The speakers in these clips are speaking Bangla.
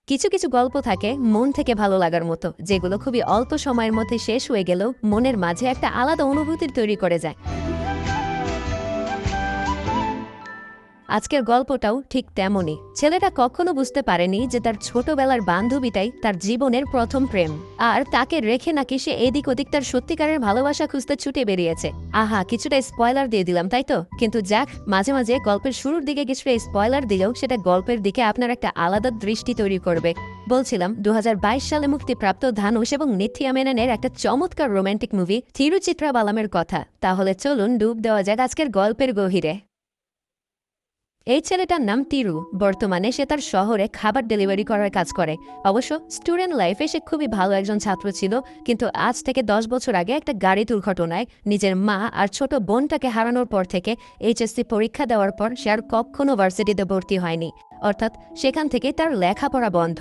কিছু কিছু গল্প থাকে মন থেকে ভালো লাগার মতো, যেগুলো খুবই অল্প সময়ের মধ্যে শেষ হয়ে গেলেও মনের মাঝে একটা আলাদা অনুভূতির তৈরি করে যায়। আজকের গল্পটাও ঠিক তেমনই। ছেলেটা কখনো বুঝতে পারেনি যে তার ছোটবেলার বান্ধবীটাই তার জীবনের প্রথম প্রেম, আর তাকে রেখে নাকি সে এদিক ওদিক তার সত্যিকারের ভালোবাসা খুঁজতে ছুটে বেরিয়েছে। আহা, কিছুটা স্পয়লার দিয়ে দিলাম তাই তো, কিন্তু যাক, মাঝে মাঝে গল্পের শুরুর দিকে কিছুটা স্পয়লার দিলেও সেটা গল্পের দিকে আপনার একটা আলাদা দৃষ্টি তৈরি করবে। বলছিলাম 2022 সালে মুক্তিপ্রাপ্ত ধানুষ এবং নিথিয়া মেননের একটা চমৎকার রোমান্টিক মুভি থিরুচিত্রা বালামের কথা। তাহলে চলুন ডুব দেওয়া যাক আজকের গল্পের গভীরে। এই ছেলেটার নাম তিরু। বর্তমানে সে তার শহরে খাবার ডেলিভারি করার কাজ করে। অবশ্য স্টুডেন্ট লাইফে সে খুবই ভালো একজন ছাত্র ছিল, কিন্তু আজ থেকে 10 বছর আগে একটা গাড়ি দুর্ঘটনায় নিজের মা আর ছোট বোনটাকে হারানোর পর থেকে এইচএসসি পরীক্ষা দেওয়ার পর সে আর কখনো ভার্সিটিতে ভর্তি হয়নি। অর্থাৎ সেখান থেকে তার লেখাপড়া বন্ধ,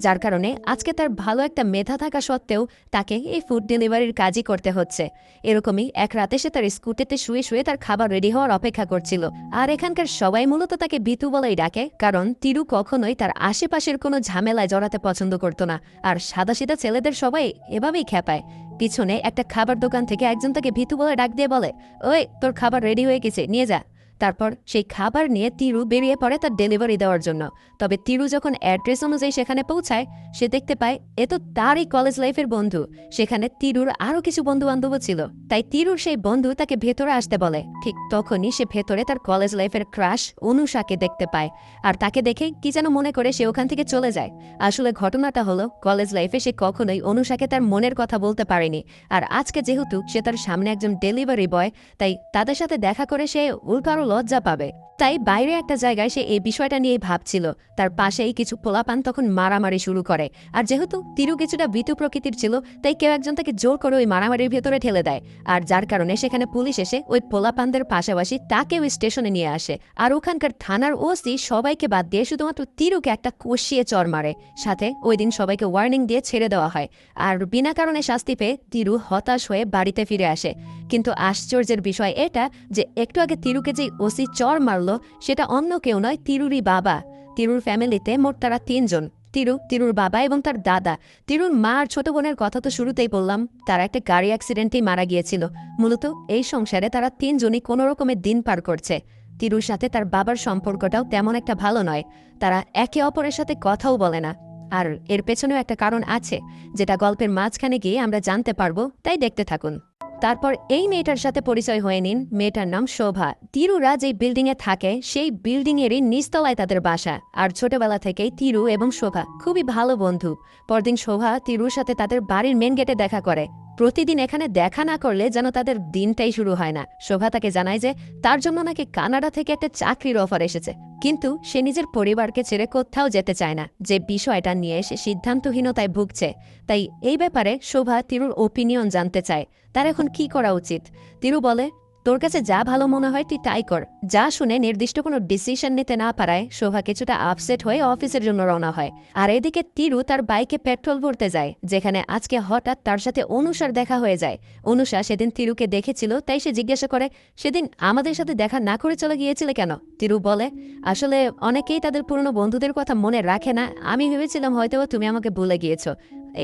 যার কারণে আজকে তার ভালো একটা মেধা থাকা সত্ত্বেও তাকে এই ফুড ডেলিভারির কাজই করতে হচ্ছে। এরকমই এক রাতে সে তার স্কুটিতে শুয়ে শুয়ে তার খাবার রেডি হওয়ার অপেক্ষা করছিল। আর এখানকার সবাই মূলত তাকে বিতু বলেই ডাকে, কারণ তিরু কখনোই তার আশেপাশের কোনো ঝামেলায় জড়াতে পছন্দ করত না। আর সাদাসিধা ছেলেদের সবাই এভাবেই খেপায়। পিছনে একটা খাবার দোকান থেকে একজন তাকে ভিতু বলে ডাক দিয়ে বলে, ওই তোর খাবার রেডি হয়ে গেছে, নিয়ে যা। তারপর সেই খাবার নিয়ে তিরু বেরিয়ে পড়ে তার ডেলিভারি দেওয়ার জন্য। তবে তিরু যখন অ্যাড্রেস অনুযায়ী সেখানে পৌঁছায়, সে দেখতে পায় এ তো তারই কলেজ লাইফের বন্ধু। সেখানে তিরুর আরও কিছু বন্ধু বান্ধবও ছিল, তাই তিরুর সেই বন্ধু তাকে ভেতরে আসতে বলে। ঠিক তখনই সে ভেতরে তার কলেজ লাইফের ক্রাশ অনুষাকে দেখতে পায়, আর তাকে দেখে কি যেন মনে করে সে ওখান থেকে চলে যায়। আসলে ঘটনাটা হলো, কলেজ লাইফে সে কখনোই অনুষাকে তার মনের কথা বলতে পারেনি। আর আজকে যেহেতু সে তার সামনে একজন ডেলিভারি বয়, তাই তাদের সাথে দেখা করে সে উল্টো আরো লজ্জা পাবে। তাই বাইরে একটা জায়গায় সে এই বিষয়টা নিয়েই ভাবছিল। তার পাশেই কিছু পোলাপান তখন মারামারি শুরু করে। আর যেহেতু তিরু কিছুটা ভীতু প্রকৃতির ছিল, তাই কেউ একজন তাকে জোর করে ওই মারামারির ভেতরে ঠেলে দেয়। আর যার কারণে সেখানে পুলিশ এসে ওই পোলাপানদের পাশাপাশি তাকে ওই স্টেশনে নিয়ে আসে। আর ওখানকার থানার ওসি সবাইকে বাদ দিয়ে শুধুমাত্র তিরুকে একটা কষিয়ে চর মারে। সাথে ওই দিন সবাইকে ওয়ার্নিং দিয়ে ছেড়ে দেওয়া হয়। আর বিনা কারণে শাস্তি পেয়ে তিরু হতাশ হয়ে বাড়িতে ফিরে আসে। কিন্তু আশ্চর্যের বিষয় এটা যে একটু আগে তিরুকে যে ওসি চর মারল, সেটা অন্য কেউ নয়, তিরুরই বাবা। তিরুর ফ্যামিলিতে মোট তারা 3 জন, তিরু, তিরুর বাবা এবং তার দাদা। তিরুর মা আর ছোট বোনের কথা তো শুরুতেই বললাম, তারা একটা গাড়ি অ্যাক্সিডেন্টেই মারা গিয়েছিল। মূলত এই সংসারে তারা 3 জনই কোনো রকমের দিন পার করছে। তিরুর সাথে তার বাবার সম্পর্কটাও তেমন একটা ভালো নয়। তারা একে অপরের সাথে কথাও বলে না। আর এর পেছনেও একটা কারণ আছে, যেটা গল্পের মাঝখানে গিয়ে আমরা জানতে পারবো, তাই দেখতে থাকুন। তারপর এই মেয়েটার সাথে পরিচয় হয়ে নিন। মেয়েটার নাম শোভা। তিরুরা যেই বিল্ডিংয়ে থাকে সেই বিল্ডিংয়েরই নিচতলায় তাদের বাসা। আর ছোটবেলা থেকেই তিরু এবং শোভা খুবই ভালো বন্ধু। পরদিন শোভা তিরুর সাথে তাদের বাড়ির মেন গেটে দেখা করে। প্রতিদিন এখানে দেখা না করলে যেন তাদের দিনটাই শুরু হয় না। শোভা তাকে জানায় যে তার জন্য নাকি কানাডা থেকে একটা চাকরির অফার এসেছে, কিন্তু সে নিজের পরিবারকে ছেড়ে কোথাও যেতে চায় না, যে বিষয়টা নিয়ে সে সিদ্ধান্তহীনতায় ভুগছে। তাই এই ব্যাপারে শোভা তিরুর ওপিনিয়ন জানতে চায়, তার এখন কি করা উচিত। তিরু বলে, তোর কাছে যা ভালো মনে হয় তুই তাই কর। যা শুনে নির্দিষ্ট কোনো ডিসিশন নিতে না পারায় শোভা কিছুটা আপসেট হয়ে অফিসের জন্য রওনা হয়। আর এদিকে তিরু তার বাইকে পেট্রোল ভরতে যায়, যেখানে আজকে হঠাৎ তার সাথে অনুষার দেখা হয়ে যায়। অনুষা সেদিন তিরুকে দেখেছিল, তাই সে জিজ্ঞাসা করে, সেদিন আমাদের সাথে দেখা না করে চলে গিয়েছিলে কেন? তিরু বলে, আসলে অনেকেই তাদের পুরনো বন্ধুদের কথা মনে রাখে না, আমি ভেবেছিলাম হয়তো তুমি আমাকে ভুলে গিয়েছ,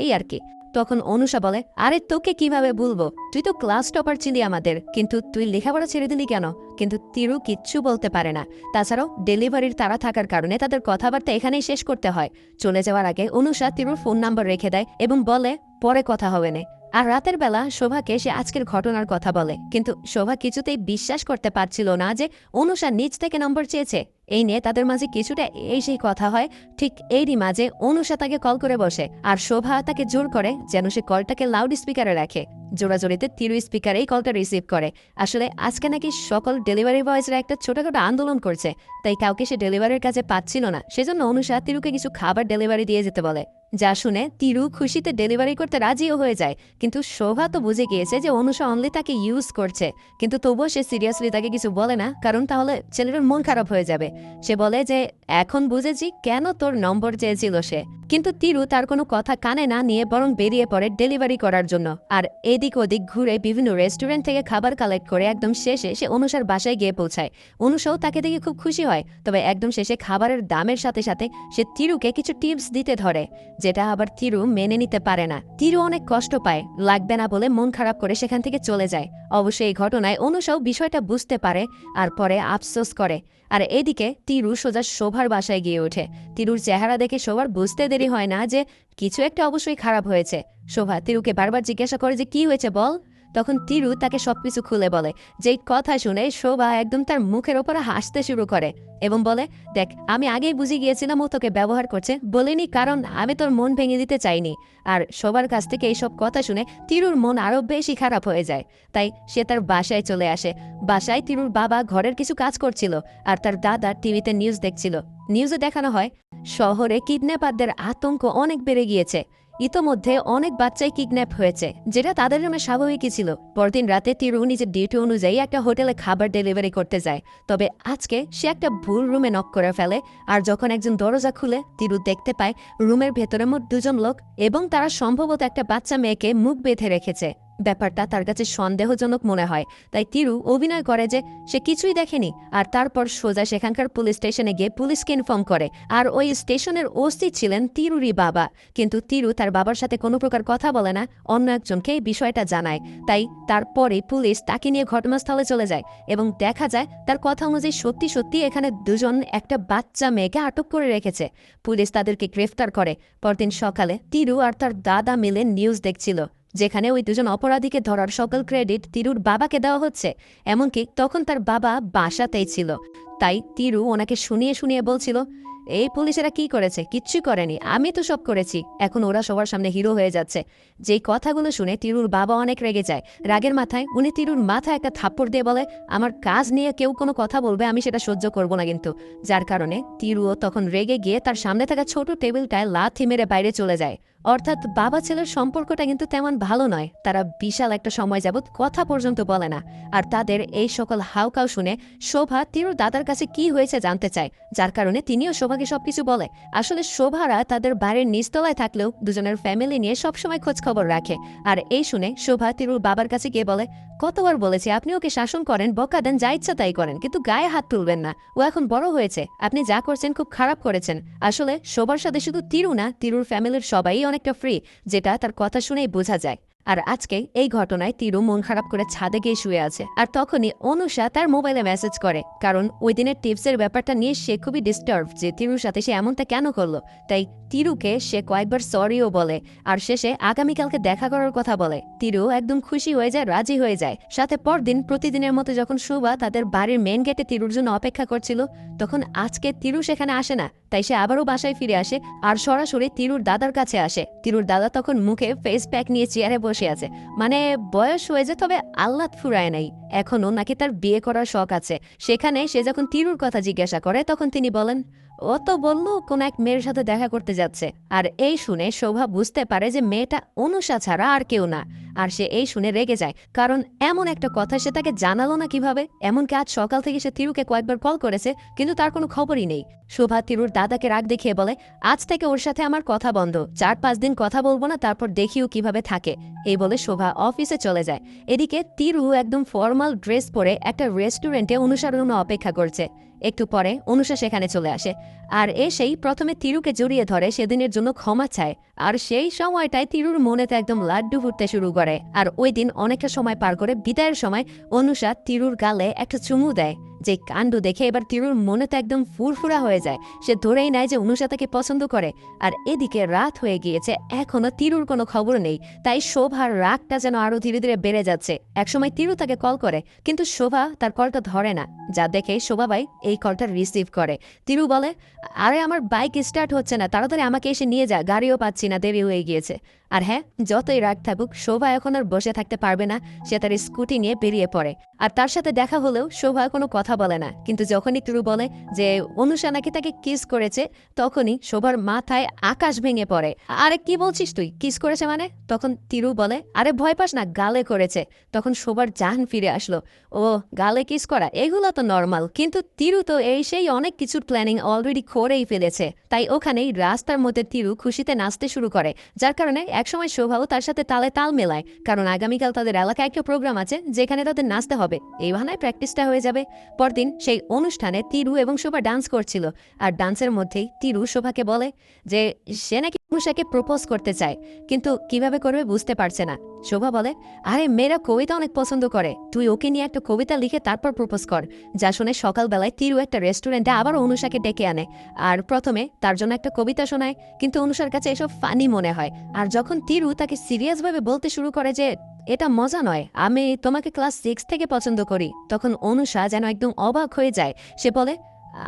এই আর কি। তখন অনুষা বলে, আরে তোকে কিভাবে ভুলবো, তুই তো ক্লাস টপার ছিলি আমাদের, কিন্তু তুই লেখাপড়া ছেড়ে দিলি কেন? কিন্তু তিরু কিচ্ছু বলতে পারে না। তাছাড়াও ডেলিভারির তাড়া থাকার কারণে তাদের কথাবার্তা এখানেই শেষ করতে হয়। চলে যাওয়ার আগে অনুষা তিরুর ফোন নাম্বার রেখে দেয় এবং বলে পরে কথা হবে না। আর রাতের বেলা শোভাকে সে আজকের ঘটনার কথা বলে, কিন্তু শোভা কিছুতেই বিশ্বাস করতে পারছিল না যে অনুষা নিজ থেকে নম্বর চেয়েছে। এই নিয়ে তাদের মাঝে কিছুটা এই সেই কথা হয়। ঠিক এরই মাঝে অনুষা তাকে কল করে বসে, আর শোভা তাকে জোর করে যেন সে কলটাকে লাউড স্পিকারে রাখে। জোরাজোরিতে তিরু স্পিকারেই কলটা রিসিভ করে। আসলে আজকে নাকি সকল ডেলিভারি বয়েজরা একটা ছোটখাটো আন্দোলন করছে, তাই কাউকে সে ডেলিভারির কাজে পাচ্ছিল না। সেজন্য অনুষা তিরুকে কিছু খাবার ডেলিভারি দিয়ে যেতে বলে। যা শুনে তিরু খুশিতে ডেলিভারি করতে রাজিও হয়ে যায়, কিন্তু শোভা তো বুঝে গিয়েছে যে অনুষা অনলি তাকে ইউজ করছে। কিন্তু তবুও সে সিরিয়াসলি তাকে কিছু বলে না, কারণ তাহলে ছেলেটার মন খারাপ হয়ে যাবে। সে বলে যে এখন বুঝেছি কেন তোর নম্বর চেয়েছিল সে। কিন্তু তিরু তার কোনো কথা কানে না নিয়ে বরং বেরিয়ে পড়ে ডেলিভারি করার জন্য। আর এদিক ওদিক ঘুরে বিভিন্ন রেস্টুরেন্ট থেকে খাবার কালেক্ট করে একদম শেষে সে অনুষার বাসায় গিয়ে পৌঁছায়। অনুষাও তাকে দেখে খুব খুশি হয়, তবে একদম শেষে খাবারের দামের সাথে সাথে সে তিরুকে কিছু টিপস দিতে ধরে, যেটা আবার তিরু মেনে নিতে পারে না। তিরু অনেক কষ্ট পায়, লাগবে না বলে মন খারাপ করে সেখান থেকে চলে যায়। অবশ্যই এই ঘটনায় অনুষাও বিষয়টা বুঝতে পারে আর পরে আফসোস করে। আর এদিকে তিরু সোজা শোভার বাসায় গিয়ে ওঠে। তিরুর চেহারা দেখে শোভার বুঝতে দেরি হয় না যে কিছু একটা অবশ্যই খারাপ হয়েছে। শোভা তিরুকে বারবার জিজ্ঞাসা করে যে কি হয়েছে বল। তখন তিরু তাকে সবকিছু খুলে বলে, যেই কথা শুনে শোভা একদম তার মুখের ওপরে হাসতে শুরু করে এবং বলে, দেখ আমি আগেই বুঝে গিয়েছিলাম ও তোকে ব্যবহার করছে, বলিনি কারণ আমি তোর মন ভেঙে দিতে চাইনি। আর শোভার কাছ থেকে এইসব কথা শুনে তিরুর মন আরো বেশি খারাপ হয়ে যায়। তাই সে তার বাসায় চলে আসে। বাসায় তিরুর বাবা ঘরের কিছু কাজ করছিল আর তার দাদা টিভিতে নিউজ দেখছিল। নিউজে দেখানো হয় শহরে কিডন্যাপারদের আতঙ্ক অনেক বেড়ে গিয়েছে। ইতোমধ্যে অনেক বাচ্চাই কিডন্যাপ হয়েছে, যেটা তাদের জন্য স্বাভাবিকই ছিল। পরদিন রাতে তিরু নিজের ডিউটি অনুযায়ী একটা হোটেলে খাবার ডেলিভারি করতে যায়। তবে আজকে সে একটা ভুল রুমে নক করে ফেলে। আর যখন একজন দরজা খুলে তিরু দেখতে পায় রুমের ভেতরে মোট 2 জন লোক এবং তারা সম্ভবত একটা বাচ্চা মেয়েকে মুখ বেঁধে রেখেছে। ব্যাপারটা তার কাছে সন্দেহজনক মনে হয়, তাই তিরু অভিনয় করে যে সে কিছুই দেখেনি। আর তারপর সোজা সেখানকার পুলিশ স্টেশনে গিয়ে পুলিশকে ইনফর্ম করে। আর ওই স্টেশনের ওসি ছিলেন তিরুরই বাবা, কিন্তু তিরু তার বাবার সাথে কোনো প্রকার কথা বলে না, অন্য একজনকে এই বিষয়টা জানায়। তাই তারপরে পুলিশ তাকে নিয়ে ঘটনাস্থলে চলে যায় এবং দেখা যায় তার কথা অনুযায়ী সত্যি সত্যি এখানে 2 জন একটা বাচ্চা মেয়েকে আটক করে রেখেছে। পুলিশ তাদেরকে গ্রেফতার করে। পরদিন সকালে তিরু আর তার দাদা মিলে নিউজ দেখছিল, যেখানে ওই 2 জন অপরাধীকে ধরার সকল ক্রেডিট তিরুর বাবাকে দেওয়া হচ্ছে। এমনকি তখন তার বাবা বাসাতেই ছিল। তাই তিরু ওনাকে শুনিয়ে শুনিয়ে বলছিল, এই পুলিশেরা কি করেছে? কিচ্ছু করেনি, আমি তো সব করেছি। এখন ওরা সবার সামনে হিরো হয়ে যাচ্ছে। যেই কথাগুলো শুনে তিরুর বাবা অনেক রেগে যায়। রাগের মাথায় উনি তিরুর মাথায় একটা থাপ্পড় দিয়ে বলে, আমার কাজ নিয়ে কেউ কোনো কথা বলবে আমি সেটা সহ্য করব না কিন্তু। যার কারণে তিরুও তখন রেগে গিয়ে তার সামনে থাকা ছোট টেবিলটায় লাথি মেরে বাইরে চলে যায়। অর্থাৎ বাবা ছেলের সম্পর্কটা কিন্তু তেমন ভালো নয়। তারা বিশাল একটা সময় যাবৎ কথা পর্যন্ত বলে না। আর তাদের এই সকল হাউকাউ শুনে শোভা তিরুর দাদার কাছে কি হয়েছে জানতে চায়, যার কারণে তিনিও শোভাকে সবকিছু বলে। আসলে শোভারা তাদের বাড়ির নিচতলায় থাকলেও দুজনের ফ্যামিলি নিয়ে সবসময় খোঁজ খবর রাখে। আর এই শুনে শোভা তিরুর বাবার কাছে গিয়ে বলে, কতবার বলেছি আপনি ওকে শাসন করেন, বকা দেন, যা ইচ্ছা তাই করেন, কিন্তু গায়ে হাত তুলবেন না। ও এখন বড় হয়েছে, আপনি যা করছেন খুব খারাপ করেছেন। আসলে শোভার সাথে শুধু তিরু না, তিরুর ফ্যামিলির সবাই অনেকটা ফ্রি, যেটা তার কথা শুনেই বোঝা যায়। আর আজকে এই ঘটনায় তিরু মন খারাপ করে ছাদে গিয়ে শুয়ে আছে। আর তখনই অনুষা তার মোবাইলে মেসেজ করে, কারণ ওই দিনের টিপসের ব্যাপারটা নিয়ে সে খুবই ডিস্টার্ব যে তিরুর সাথে সে এমনটা কেন করলো। তাই তিরুকে সে কয়েকবার সরিও বলে আর শেষে আগামীকালকে দেখা করার কথা বলে। তিরু একদম খুশি হয়ে যায়, রাজি হয়ে যায়। সাথে পরদিন প্রতিদিনের মতো যখন শোভা তাদের বাড়ির মেন গেটে তিরুর জন্য অপেক্ষা করছিল, তখন আজকে তিরু সেখানে আসে না। তাই সে আবারও বাসায় ফিরে আসে আর সরাসরি তিরুর দাদার কাছে আসে। তিরুর দাদা তখন মুখে ফেস প্যাক নিয়ে চেয়ারে বসে আছে। মানে বয়স হয়েছে, তবে আহ্লাদ ফুরায় নাই। এখনও নাকি তার বিয়ে করার শখ আছে। সেখানে সে যখন তিরুর কথা জিজ্ঞাসা করে তখন তিনি বলেন, ও তো বলল কোন এক মেয়ের সাথে দেখা করতে যাচ্ছে। আর এই শুনে শোভা বুঝতে পারে যে মেয়েটা অনুষা ছাড়া আর কেউ না। আর সে এই শুনে রেগে যায়, কারণ এমন একটা কথা সে তাকে জানালো না কিভাবে। এমনকি আজ সকাল থেকে সে তিরুকে কয়েকবার কল করেছে, কিন্তু তার কোনো খবরই নেই। শোভা তিরুর দাদাকে রাগ দেখিয়ে বলে, আজ থেকে ওর সাথে আমার কথা বন্ধ, 4-5 দিন কথা বলবো না, তারপর দেখিও কিভাবে থাকে। এই বলে শোভা অফিসে চলে যায়। এদিকে তিরু একদম ফর্মাল ড্রেস পরে একটা রেস্টুরেন্টে অনুষার জন্য অপেক্ষা করছে। একটু পরে অনুষা সেখানে চলে আসে আর এসেই প্রথমে তিরুকে জড়িয়ে ধরে, সেদিনের জন্য ক্ষমা চায়। আর সেই সময়টায় তিরুর মনেতে একদম লাড্ডু ফুটতে শুরু করে। আর ওই দিন অনেকটা সময় পার করে বিদায়ের সময় অনুষা তিরুর গালে একটা চুমু দেয়, যে কাণ্ড দেখে এবার তিরুর মনেতে একদম ফুরফুরা হয়ে যায়। সে ধরেই নেয় যে অনুষা তাকে পছন্দ করে। আর এদিকে রাত হয়ে গিয়েছে, এখনো তিরুর কোনো খবর নেই। তাই শোভার রাগটা যেন আরো ধীরে ধীরে বেড়ে যাচ্ছে। একসময় তিরু তাকে কল করে, কিন্তু শোভা তার কলটা ধরে না। যা দেখে শোভা ভাই এই কলটা রিসিভ করে। তিরু বলে, আরে আমার বাইক স্টার্ট হচ্ছে না, তাড়াতাড়ি আমাকে এসে নিয়ে যা, গাড়িও পাচ্ছি না, দেরি হয়ে গিয়েছে। আর হ্যাঁ, যতই রাগ থাকুক, শোভা এখন আর বসে থাকতে পারবে না। সে তার স্কুটি নিয়ে বেরিয়ে পড়ে। আর তার সাথে দেখা হলেও শোভা কোনো কথা বলে না। কিন্তু যখনই তিরু বলে যে অনুষা নাকি তাকে কিস করেছে, তখনই শোভার মাথায় আকাশ ভেঙে পড়ে। আরে কি বলছিস তুই, কিস করেছে মানে? তখন তিরু বলে, আরে ভয় পাস না, গালে করেছে। তখন শোভার জান ফিরে আসলো। ও, গালে কিস করা এগুলো তো নর্মাল, কিন্তু তিরু তো সেই অনেক কিছুর প্ল্যানিং অলরেডি করেই ফেলেছে। তাই ওখানেই রাস্তার মধ্যে তিরু খুশিতে নাচতে শুরু করে, যার কারণে একসময় শোভাও তার সাথে তালে তাল মেলায়, কারণ আগামীকাল তাদের এলাকায় একটা প্রোগ্রাম আছে যেখানে তাদের নাচতে হবে। এই বাহানায় প্র্যাকটিসটা হয়ে যাবে। পরদিন সেই অনুষ্ঠানে তিরু এবং শোভা ডান্স করছিল। আর ডান্সের মধ্যেই তিরু শোভাকে বলে যে সে নাকি অনুষাকে প্রপোজ করতে চায়, কিন্তু কিভাবে করবে বুঝতে পারছে না। শোভা বলে, আরে মেয়েরা কবিতা অনেক পছন্দ করে, তুই ওকে নিয়ে একটা কবিতা লিখে তারপর প্রপোজ কর। যা শুনে সকালবেলায় তিরু একটা রেস্টুরেন্টে আবার অনুষাকে ডেকে আনে। আর প্রথমে তার জন্য একটা কবিতা শোনায়, কিন্তু অনুষার কাছে এসব ফানি মনে হয়। আর যখন তিরু তাকে সিরিয়াসভাবে বলতে শুরু করে যে এটা মজা নয়, আমি তোমাকে ক্লাস 6 থেকে পছন্দ করি, তখন অনুষা যেন একদম অবাক হয়ে যায়। সে বলে,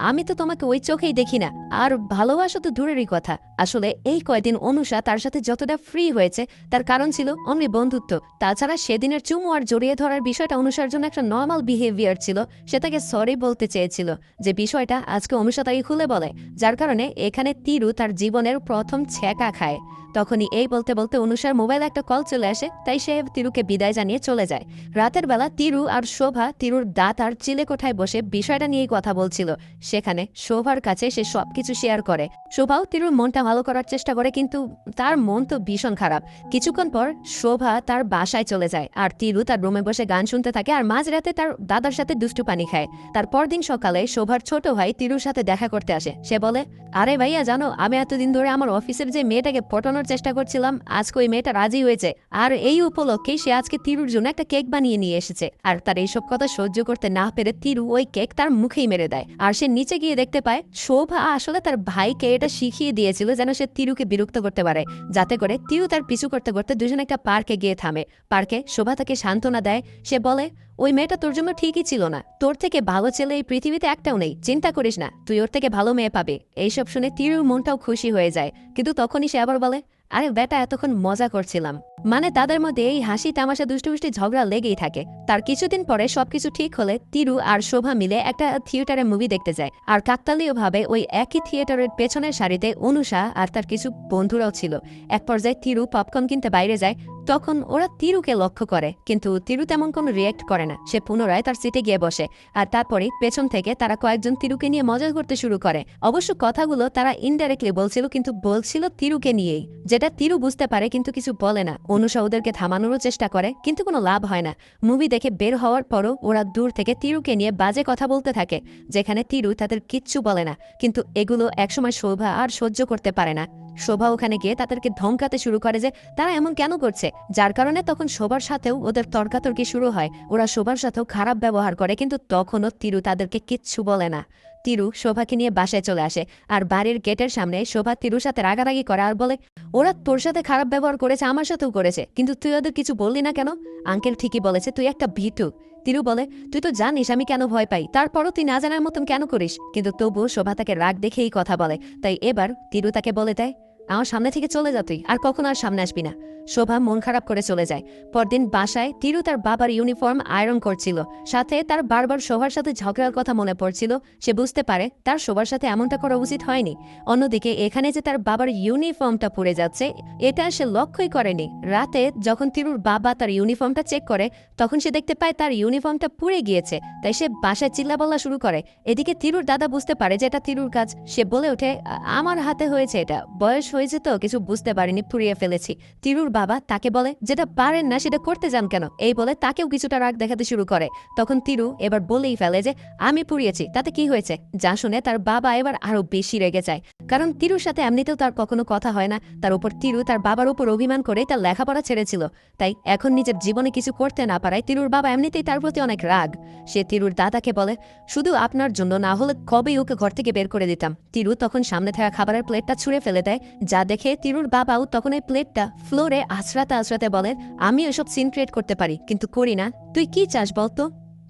আমি তো তোমাকে ওই চোখেই দেখি না, আর ভালোবাসা তো দূরেরই কথা। আসলে এই কয়দিন অনুষা তার সাথে যতটা ফ্রি হয়েছে তার কারণ ছিল অনলি বন্ধুত্ব। তাছাড়া সেদিনের চুমু আর জড়িয়ে ধরার বিষয়টা অনুষার জন্য একটা নর্মাল বিহেভিয়ার ছিল। সে তাকে সরি বলতে চেয়েছিল, যে বিষয়টা আজকে অনুষা তাকে খুলে বলে, যার কারণে এখানে তিরু তার জীবনের প্রথম ছ্যাঁকা খায়। তখনই এই বলতে বলতে অনুষার মোবাইলে একটা কল চলে আসে, তাই সে তিরুকে বিদায় জানিয়ে চলে যায়। রাতের বেলা তিরু আর শোভা তিরুর দাঁত আর চিলেকোঠায় বসে বিষয়টা নিয়েই কথা বলছিল। সেখানে শোভার কাছে সে সবকিছু শেয়ার করে। শোভাও তিরুর মনটা ভালো করার চেষ্টা করে, কিন্তু তার মন তো ভীষণ খারাপ। কিছুক্ষণ পর শোভা তার বাসায় চলে যায়, আর তিরু তার রুমে বসে গান শুনতে থাকে আর মাঝরাতে তার দাদার সাথে দুষ্টু পানি খায়। তার পরদিন সকালে শোভার ছোট ভাই তিরুর সাথে দেখা করতে আসে। সে বলে, আরে ভাইয়া জানো, আমি এতদিন ধরে আমার অফিসের যে মেয়েটাকে পটানোর চেষ্টা করছিলাম, আজকে ওই মেয়েটা রাজি হয়েছে। আর এই উপলক্ষে সে আজকে তিরুর জন্য একটা কেক বানিয়ে নিয়ে এসেছে। আর তার এইসব কথা সহ্য করতে না পেরে তিরু ওই কেক তার মুখেই মেরে দেয়। আর সে নিচে গিয়ে দেখতে পায় শোভা আসলে তার ভাইকে এটা শিখিয়ে দিয়েছিল যেন সে তিরুকে বিরক্ত করতে পারে, যাতে করে তিরু তার পিছু করতে করতে দুজন একটা পার্কে গিয়ে থামে। পার্কে শোভা তাকে সান্ত্বনা দেয়। সে বলে, ওই মেয়েটা তোর জন্য ঠিকই ছিল না, তোর থেকে ভালো ছেলে এই পৃথিবীতে একটাও নেই, চিন্তা করিস না, তুই ওর থেকে ভালো মেয়ে পাবে। এইসব শুনে তিরুর মনটাও খুশি হয়ে যায়। কিন্তু তখনই সে আবার বলে, আরে বেটা, এতক্ষণ মজা করছিলাম। মানে তাদের মধ্যে এই হাসি তামাশা দুষ্টুমিষ্টি ঝগড়া লেগেই থাকে। তার কিছুদিন পরে সবকিছু ঠিক হলে তিরু আর শোভা মিলে একটা থিয়েটারে মুভি দেখতে যায়। আর কাকতালীয়ভাবে ওই একই থিয়েটারের পেছনের সারিতে অনুষা আর তার কিছু বন্ধুরাও ছিল। এক পর্যায়ে তিরু পপকর্ন কিনতে বাইরে যায়। তখন ওরা তিরুকে লক্ষ্য করে, কিন্তু তিরু তেমন কোনো রিয়েক্ট করে না। সে পুনরায় তার সিটে গিয়ে বসে। আর তারপরে পেছন থেকে তারা কয়েকজন তিরুকে নিয়ে মজা করতে শুরু করে। অবশ্য কথাগুলো তারা ইনডাইরেক্টলি বলছিল, কিন্তু বলছিল তিরুকে নিয়েই, যেটা তিরু বুঝতে পারে কিন্তু কিছু বলে না। অনুষা ওদেরকে থামানোরও চেষ্টা করে, কিন্তু কোনো লাভ হয় না। মুভি দেখে বের হওয়ার পরও ওরা দূর থেকে তিরুকে নিয়ে বাজে কথা বলতে থাকে, যেখানে তিরু তাদের কিচ্ছু বলে না। কিন্তু এগুলো একসময় শোভা আর সহ্য করতে পারে না। শোভা ওখানে গিয়ে তাদেরকে ধমকাতে শুরু করে যে তারা এমন কেন করছে, যার কারণে তখন শোভার সাথেও ওদের তর্কাতর্কি শুরু হয়। ওরা শোভার সাথেও খারাপ ব্যবহার করে, কিন্তু তখনও তিরু তাদেরকে কিচ্ছু বলে না। তিরু শোভাকে নিয়ে বাসায় চলে আসে, আর বাড়ির গেটের সামনে শোভা তিরুর সাথে রাগারাগি করে আর বলে, ওরা তোর সাথে খারাপ ব্যবহার করেছে, আমার সাথেও করেছে, কিন্তু তুই ওদের কিছু বললি না কেন? আঙ্কেল ঠিকই বলেছে, তুই একটা ভীতু। তিরু বলে, তুই তো জানিস আমি কেন ভয় পাই, তারপরও তুই না জানার মতন কেন করিস? কিন্তু তবুও শোভা তাকে রাগ দেখেই কথা বলে। তাই এবার তিরু তাকে বলে দেয়, আমার সামনে থেকে চলে যা, তুই আর কখনো আর সামনে আসবি না। শোভা মন খারাপ করে চলে যায়। পরদিন বাসায় তিরু তার বাবার ইউনিফর্ম আয়রন করছিল, সাথে তার বারবার শোভার সাথে ঝগড়ার কথা মনে পড়ছিল। সে বুঝতে পারে তার শোভার সাথে এমনটা করা উচিত হয়নি। অন্যদিকে এখানে যে তার বাবার ইউনিফর্মটা পরে যাচ্ছে, এটা সে লক্ষ্যই করেনি। রাতে যখন তিরুর বাবা তার ইউনিফর্মটা চেক করে, তখন সে দেখতে পায় তার ইউনিফর্মটা পুড়ে গিয়েছে। তাই সে বাসায় চিল্লাপাল্লা শুরু করে। এদিকে তিরুর দাদা বুঝতে পারে যে এটা তিরুর কাজ। সে বলে ওঠে, আমার হাতে হয়েছে, এটা বয়স হয়েছে তো কিছু বুঝতে পারিনি, পুড়িয়ে ফেলেছি। তিরুর বাবা তাকে বলে, যেটা পারেন না সেটা করতে যান কেন? এই বলে তাকেও কিছুটা রাগ দেখাতে শুরু করে। তখন তিরু এবার বলেই ফেলে যে আমি পুড়িয়েছি, তাতে কি হয়েছে? যা শুনে তার বাবা এবার আরো বেশি রেগে যায়, কারণ তিরুর সাথে এমনিতেও তার কখনো কথা হয় না। তার উপর তিরু তার বাবার উপর অভিমান করে তার লেখাপড়া ছেড়েছিল। তাই এখন নিজের জীবনে কিছু করতে না পারায় তিরুর বাবা এমনিতেই তার প্রতি অনেক রাগ। সে তিরুর দাদাকে বলে, শুধু আপনার জন্য না হলে কবেই ওকে ঘর থেকে বের করে দিতাম। তিরু তখন সামনে থাকা খাবারের প্লেটটা ছুঁড়ে ফেলে দেয়, যা দেখে তিরুর বাবাও তখন এই প্লেটটা ফ্লোরে আছড়াতে আছড়াতে বলেন, আমি ওসব সিন ক্রিয়েট করতে পারি, কিন্তু করি না, তুই কি চাস বলতো?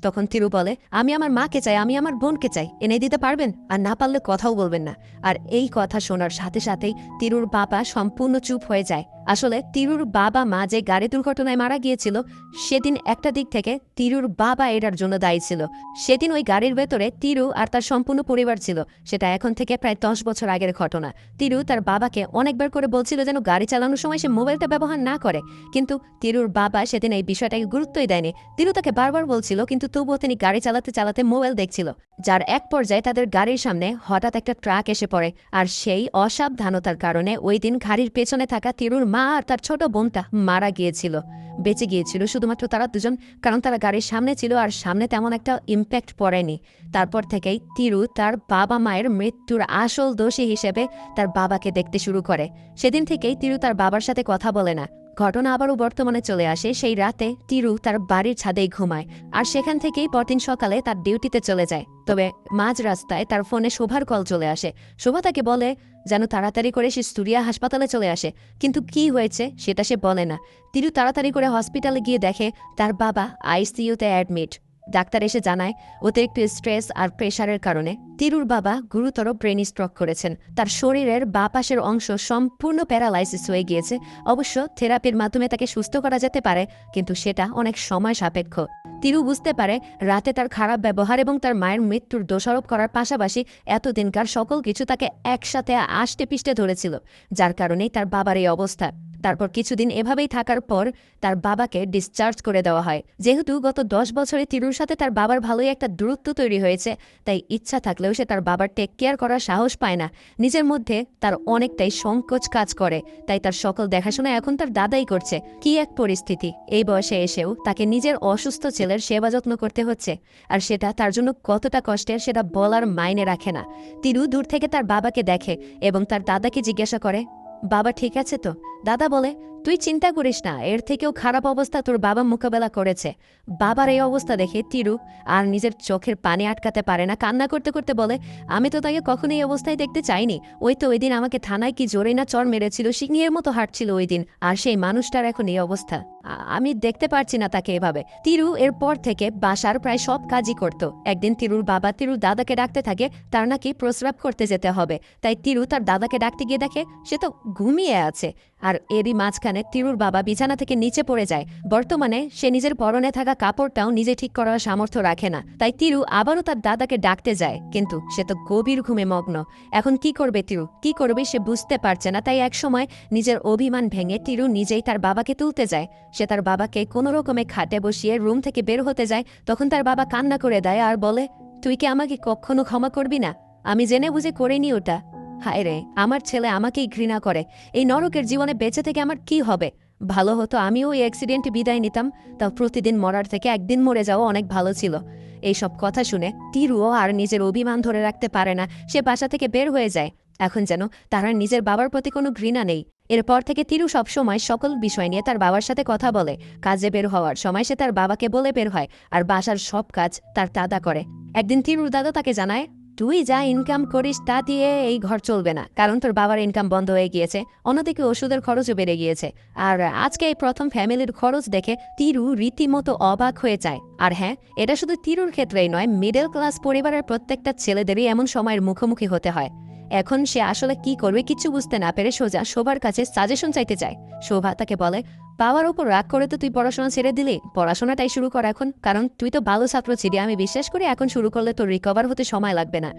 তখন তিরু বলে, আমি আমার মাকে চাই, আমি আমার বোনকে চাই, এনে দিতে পারবেন? আর না পারলে কথাও বলবেন না। আর এই কথা শোনার সাথে সাথেই তিরুর বাবা সম্পূর্ণ চুপ হয়ে যায়। আসলে তিরুর বাবা মা যে গাড়ি দুর্ঘটনায় মারা গিয়েছিল সেদিন একটা দিক থেকে তিরুর বাবা এটার জন্য দায়ী ছিল। সেদিন ওই গাড়ির ভেতরে তিরু আর তার সম্পূর্ণ পরিবার ছিল। সেটা এখন থেকে প্রায় 10 বছর আগের ঘটনা। তিরু তার বাবাকে অনেকবার করে বলছিল যেন গাড়ি চালানোর সময় সে মোবাইলটা ব্যবহার না করে, কিন্তু তিরুর বাবা সেদিন এই বিষয়টাকে গুরুত্বই দেয়নি। তিরু তাকে বারবার বলছিল, কিন্তু তবুও তিনি গাড়ি চালাতে চালাতে মোবাইল দেখছিল। যার এক পর্যায়ে তাদের গাড়ির সামনে হঠাৎ একটা ট্রাক এসে পড়ে, আর সেই অসাবধানতার কারণে ওই দিন গাড়ির পেছনে থাকা তিরুর মা আর তার ছোট বোনটা মারা গিয়েছিল। বেঁচে গিয়েছিল শুধুমাত্র তারা দুজন, কারণ তারা গাড়ির সামনে ছিল আর সামনে তেমন একটা ইম্প্যাক্ট পড়েনি। তারপর থেকেই তিরু তার বাবা মায়ের মৃত্যুর আসল দোষী হিসেবে তার বাবাকে দেখতে শুরু করে। সেদিন থেকেই তিরু তার বাবার সাথে কথা বলে না। ঘটনা আবারও বর্তমানে চলে আসে। সেই রাতে তিরু তার বাড়ির ছাদেই ঘুমায়, আর সেখান থেকেই পরদিন সকালে তার ডিউটিতে চলে যায়। তবে মাঝ রাস্তায় তার ফোনে শোভার কল চলে আসে। শোভা তাকে বলে যেন তাড়াতাড়ি করে সে সুরিয়া হাসপাতালে চলে আসে, কিন্তু কি হয়েছে সেটা সে বলে না। তিরু তাড়াতাড়ি করে হসপিটালে গিয়ে দেখে তার বাবা আইসিইউতে অ্যাডমিট। ডাক্তার এসে জানায় অতিরিক্ত স্ট্রেস আর প্রেশারের কারণে তিরুর বাবা গুরুতর ব্রেন স্ট্রোক করেছেন। তার শরীরের বাঁ পাশের অংশ সম্পূর্ণ প্যারালাইসিস হয়ে গিয়েছে। অবশ্য থেরাপির মাধ্যমে তাকে সুস্থ করা যেতে পারে, কিন্তু সেটা অনেক সময় সাপেক্ষ। তিরু বুঝতে পারে রাতে তার খারাপ ব্যবহার এবং তার মায়ের মৃত্যুর দোষারোপ করার পাশাপাশি এতদিনকার সকল কিছু তাকে একসাথে আষ্টে পিষ্টে ধরেছিল, যার কারণেই তার বাবার এই অবস্থা। তারপর কিছুদিন এভাবেই থাকার পর তার বাবাকে ডিসচার্জ করে দেওয়া হয়। যেহেতু গত 10 বছরে তিরুর সাথে তার বাবার ভালোই একটা দূরত্ব তৈরি হয়েছে, তাই ইচ্ছা থাকলেও সে তার বাবার টেক কেয়ার করার সাহস পায় না। নিজের মধ্যে তার অনেকটাই সংকোচ কাজ করে, তাই তার সকল দেখাশোনা এখন তার দাদাই করছে। কি এক পরিস্থিতি! এই বয়সে এসেও তাকে নিজের অসুস্থ ছেলের সেবা যত্ন করতে হচ্ছে, আর সেটা তার জন্য কতটা কষ্টের সেটা বলার মাইনে রাখে না। তিরু দূর থেকে তার বাবাকে দেখে এবং তার দাদাকে জিজ্ঞাসা করে, বাবা ঠিক আছে তো? দাদা বলে, তুই চিন্তা করিস না, এর থেকেও খারাপ অবস্থা তোর বাবা মোকাবেলা করেছে। বাবার এই অবস্থা দেখে তিরু আর নিজের চোখের পানি আটকাতে পারে না। কান্না করতে করতে বলে, আমি তো তাকে কখনো এই অবস্থায় দেখতে চাইনি। ওই তো ওই দিন আমাকে থানায় কি জোরে না চর মেরেছিল, সিংহের মতো হাঁটছিল ওই দিন, আর সেই মানুষটার এখন এই অবস্থা। আমি দেখতে পারছি না তাকে এভাবে। তিরু এরপর থেকে বাসার প্রায় সব কাজই করত। একদিন তিরুর বাবা তিরুর দাদাকে ডাকতে থাকে, তার নাকি প্রস্রাব করতে যেতে হবে। তাই তিরু তার দাদাকে ডাকতে গিয়ে দেখে সে তো ঘুমিয়ে আছে। আর এরই মাঝখানে তিরুর বাবা বিছানা থেকে নিচে পড়ে যায়। বর্তমানে সে নিজের পরনে থাকা কাপড়টাও নিজে ঠিক করার সামর্থ্য রাখে না। তাই তিরু আবারও তার দাদাকে ডাকতে যায়, কিন্তু সে তো গভীর ঘুমে মগ্ন। এখন কি করবে তিরু, কি করবে সে বুঝতে পারছে না। তাই একসময় নিজের অভিমান ভেঙে তিরু নিজেই তার বাবাকে তুলতে যায়। সে তার বাবাকে কোনো রকমে খাটে বসিয়ে রুম থেকে বের হতে যায়। তখন তার বাবা কান্না করে দেয় আর বলে, তুই কি আমাকে কখনো ক্ষমা করবি না? আমি জেনে বুঝে করিনি ওটা। হায় রে, আমার ছেলে আমাকেই ঘৃণা করে। এই নরকের জীবনে বেঁচে থেকে আমার কি হবে? ভালো হতো আমিও এই অ্যাক্সিডেন্টে বিদায় নিতাম। তাও প্রতিদিন মরার থেকে একদিন মরে যাওয়া অনেক ভালো ছিল। এইসব কথা শুনে তিরুও আর নিজের অভিমান ধরে রাখতে পারে না। সে বাসা থেকে বের হয়ে যায়। এখন যেন তার আর নিজের বাবার প্রতি কোনো ঘৃণা নেই। এরপর থেকে তিরু সবসময় সকল বিষয় নিয়ে তার বাবার সাথে কথা বলে। কাজে বের হওয়ার সময় সে তার বাবাকে বলে বের হয়, আর বাসার সব কাজ তার দাদা করে। একদিন তিরুর দাদা তাকে জানায়, তুই যা ইনকাম করিস তা দিয়ে এই ঘর চলবে না, কারণ তোর বাবার ইনকাম বন্ধ হয়ে গিয়েছে। অন্যদিকে ওষুধের খরচও বেড়ে গিয়েছে। আর আজকে এই প্রথম ফ্যামিলির খরচ দেখে তিরু রীতিমতো অবাক হয়ে যায়। আর হ্যাঁ, এটা শুধু তিরুর ক্ষেত্রেই নয়, মিডল ক্লাস পরিবারের প্রত্যেকটা ছেলেদেরই এমন সময়ের মুখোমুখি হতে হয়। এখন সে আসলে কি করবে কিছু বুঝতে না পেরে সোজা শোভার কাছে সাজেশন চাইতে চায়। শোভা তাকে বলে, বাবার উপর রাগ করে তো তুই পড়াশোনা ছেড়ে দিলি, পড়াশোনাটাই শুরু কর এখন, কারণ তুই তো ভালো ছাত্র ছিলি। আমি বিশ্বাস করি এখন শুরু করলে তোর রিকভার হতে সময় লাগবে না।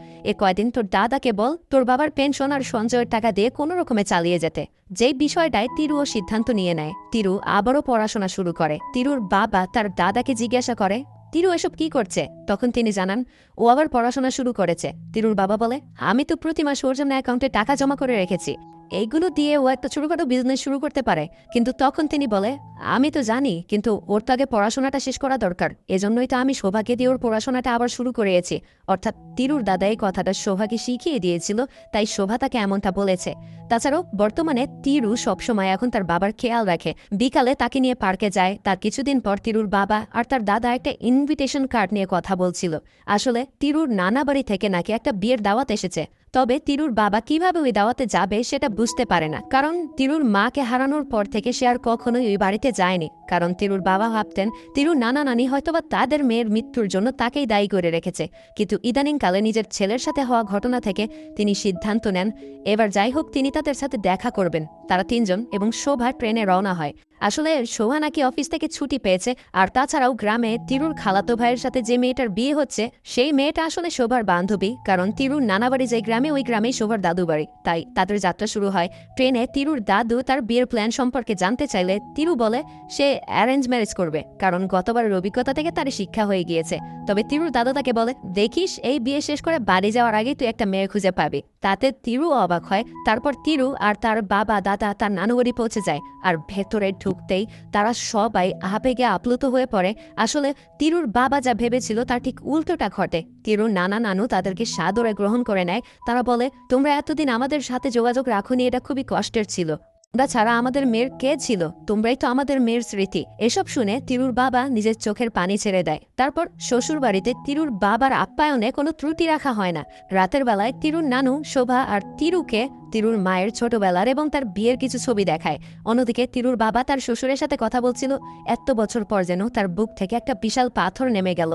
কয়দিন তোর দাদাকে বল তোর বাবার পেনশন আর সঞ্চয়ের টাকা দিয়ে কোনো রকমে চালিয়ে যেতে। যেই বিষয়টায় তিরুও সিদ্ধান্ত নিয়ে নেয়। তিরু আবারও পড়াশোনা শুরু করে। তিরুর বাবা তার দাদাকে জিজ্ঞাসা করে, তিরু এসব কি করছে? তখন তিনি জানান ও আবার পড়াশোনা শুরু করেছে। তিরুর বাবা বলে, আমি তো প্রতি মাসে ওর জন্য অ্যাকাউন্টে টাকা জমা করে রেখেছি, এইগুলো দিয়ে ও একটা ছোটখাটো বিজনেস শুরু করতে পারে। কিন্তু তখন তিনি বলে, আমি তো জানি, কিন্তু ওর তো আগে পড়াশোনাটা শেষ করা দরকার। এজন্যই তো আমি শোভাকে দিয়ে ওর পড়াশোনাটা আবার শুরু করেছি। অর্থাৎ তিরুর দাদা এই কথাটা শোভাকে শিখিয়ে দিয়েছিল, তাই শোভা তাকে এমনটা বলেছে। তাছাড়াও বর্তমানে তিরু সবসময় এখন তার বাবার খেয়াল রাখে। বিকালে তাকে নিয়ে পার্কে যায়। তার কিছুদিন পর তিরুর বাবা আর তার দাদা একটা ইনভিটেশন কার্ড নিয়ে কথা বলছিল। আসলে তিরুর নানা বাড়ি থেকে নাকি একটা বিয়ের দাওয়াত এসেছে। তবে তিরুর বাবা কিভাবে ওই দাওয়াতে যাবে সেটা বুঝতে পারে না, কারণ তিরুর মাকে হারানোর পর থেকে সে আর কখনোই ওই বাড়িতে যায়নি। কারণ তিরুর বাবা ভাবতেন তিরুর নানা নানি হয়তোবা তাদের মেয়ের মৃত্যুর জন্য তাকেই দায়ী করে রেখেছে। কিন্তু ইদানিংকালে নিজের ছেলের সাথে হওয়া ঘটনা থেকে তিনি সিদ্ধান্ত নেন এবার যাই হোক তিনি তাদের সাথে দেখা করবেন। তারা তিনজন এবং শোভা ট্রেনে রওনা হয়। আসলে শোভা নাকি অফিস থেকে ছুটি পেয়েছে, আর তাছাড়াও গ্রামে তিরুর খালাতো ভাইয়ের সাথে যে মেয়েটার বিয়ে হচ্ছে সেই মেয়েটা আসলে শোভার বান্ধবী, কারণ তিরুর নানাবাড়ি যে গ্রামে ওই গ্রামেই শোভার দাদু বাড়ি। তাই তাদের যাত্রা শুরু হয়। ট্রেনে তিরুর দাদু তার বিয়ের প্ল্যান সম্পর্কে জানতে চাইলে তিরু বলে সে অ্যারেঞ্জ ম্যারেজ করবে, কারণ গতবারের অভিজ্ঞতা থেকে তার শিক্ষা হয়ে গিয়েছে। তবে তিরুর দাদু তাকে বলে দেখিস এই বিয়ে শেষ করে বাড়ি যাওয়ার আগে তুই একটা মেয়ে খুঁজে পাবি। তাতে তিরু অবাক হয়। তারপর তিরু আর তার বাবা দাদা তার নানুবাড়ি পৌঁছে যায়, আর ভেতরে ঢুকতেই তারা সবাই আবেগে আপ্লুত হয়ে পড়ে। আসলে তিরুর বাবা যা ভেবেছিল তার ঠিক উল্টোটা ঘটে। তিরুর নানা নানু তাদেরকে সাদরে গ্রহণ করে নেয়। তারা বলে তোমরা এতদিন আমাদের সাথে যোগাযোগ রাখুনি, এটা খুবই কষ্টের ছিল। তোমরা ছাড়া আমাদের মেয়ের কে ছিল? তোমরাই তো আমাদের মেয়ের স্মৃতি। এসব শুনে তিরুর বাবা নিজের চোখের পানি ছেড়ে দেয়। তারপর শ্বশুর বাড়িতে তিরুর বাবার আপ্যায়নে কোনো ত্রুটি রাখা হয় না। রাতের বেলায় তিরুর নানু শোভা আর তিরুকে তিরুর মায়ের ছোটবেলার এবং তার বিয়ের কিছু ছবি দেখায়। অন্যদিকে তিরুর বাবা তার শ্বশুরের সাথে কথা বলছিল। এত বছর পর যেন তার বুক থেকে একটা বিশাল পাথর নেমে গেল।